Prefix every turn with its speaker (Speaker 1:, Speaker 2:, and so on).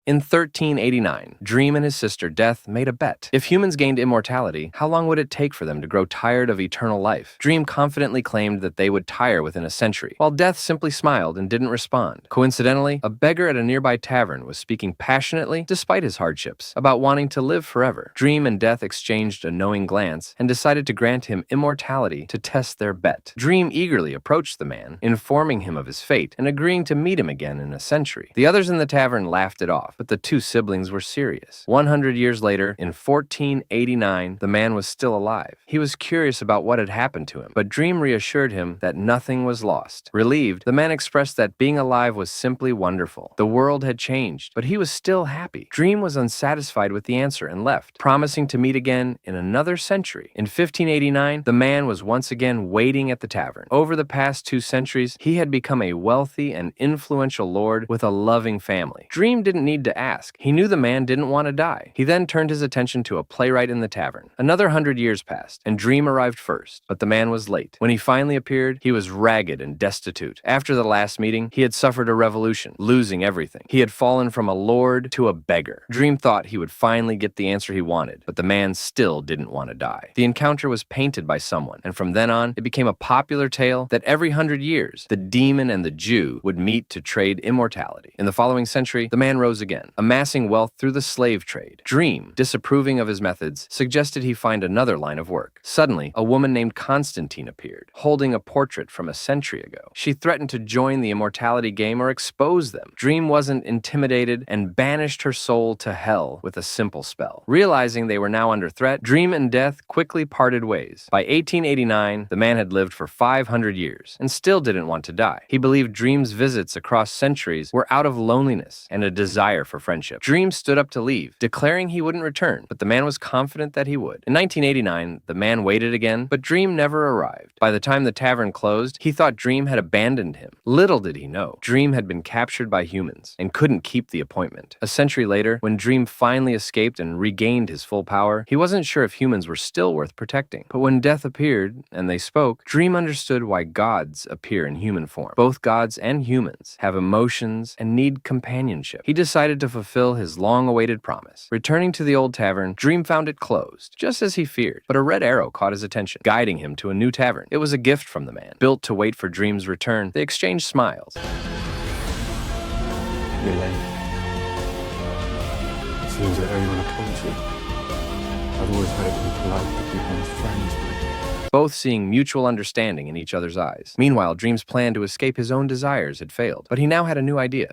Speaker 1: In 1389, Dream and his sister Death made a bet. If humans gained immortality, how long would it take for them to grow tired of eternal life? Dream confidently claimed that they would tire within a century, while Death simply smiled and didn't respond. Coincidentally, a beggar at a nearby tavern was speaking passionately, despite his hardships, about wanting to live forever. Dream and Death exchanged a knowing glance and decided to grant him immortality to test their bet. Dream eagerly approached the man, informing him of his fate and agreeing to meet him again in a century. The others in the tavern laughed it off, but the two siblings were serious. 100 years later, in 1489, the man was still alive. He was curious about what had happened to him, but Dream reassured him that nothing was lost. Relieved, the man expressed that being alive was simply wonderful. The world had changed, but he was still happy. Dream was unsatisfied with the answer and left, promising to meet again in another century. In 1589, the man was once again waiting at the tavern. Over the past 2 centuries, he had become a wealthy and influential lord with a loving family. Dream didn't need to ask. He knew the man didn't want to die. He then turned his attention to a playwright in the tavern. Another 100 years passed, and Dream arrived first, but the man was late. When he finally appeared, he was ragged and destitute. After the last meeting, he had suffered a revolution, losing everything. He had fallen from a lord to a beggar. Dream thought he would finally get the answer he wanted, but the man still didn't want to die. The encounter was painted by someone, and from then on, it became a popular tale that every 100 years, the demon and the Jew would meet to trade immortality. In the following century, the man rose again, amassing wealth through the slave trade. Dream, disapproving of his methods, suggested he find another line of work. Suddenly, a woman named Constantine appeared, holding a portrait from a century ago. She threatened to join the immortality game or expose them. Dream wasn't intimidated and banished her soul to hell with a simple spell. Realizing they were now under threat, Dream and Death quickly parted ways. By 1889, the man had lived for 500 years and still didn't want to die. He believed Dream's visits across centuries were out of loneliness and a desire for friendship. Dream stood up to leave, declaring he wouldn't return, but the man was confident that he would. In 1989, the man waited again, but Dream never arrived. By the time the tavern closed, he thought Dream had abandoned him. Little did he know, Dream had been captured by humans and couldn't keep the appointment. A century later, when Dream finally escaped and regained his full power, he wasn't sure if humans were still worth protecting. But when Death appeared and they spoke, Dream understood why gods appear in human form. Both gods and humans have emotions and need companionship. He decided to fulfill his long-awaited promise. Returning to the old tavern, Dream found it closed, just as he feared. But a red arrow caught his attention, guiding him to a new tavern. It was a gift from the man. Built to wait for Dream's return, they exchanged smiles.
Speaker 2: You're late. Seems that everyone appoints you. I've always had it been polite to keep one's friends with.
Speaker 1: Both seeing mutual understanding in each other's eyes. Meanwhile, Dream's plan to escape his own desires had failed, but he now had a new idea.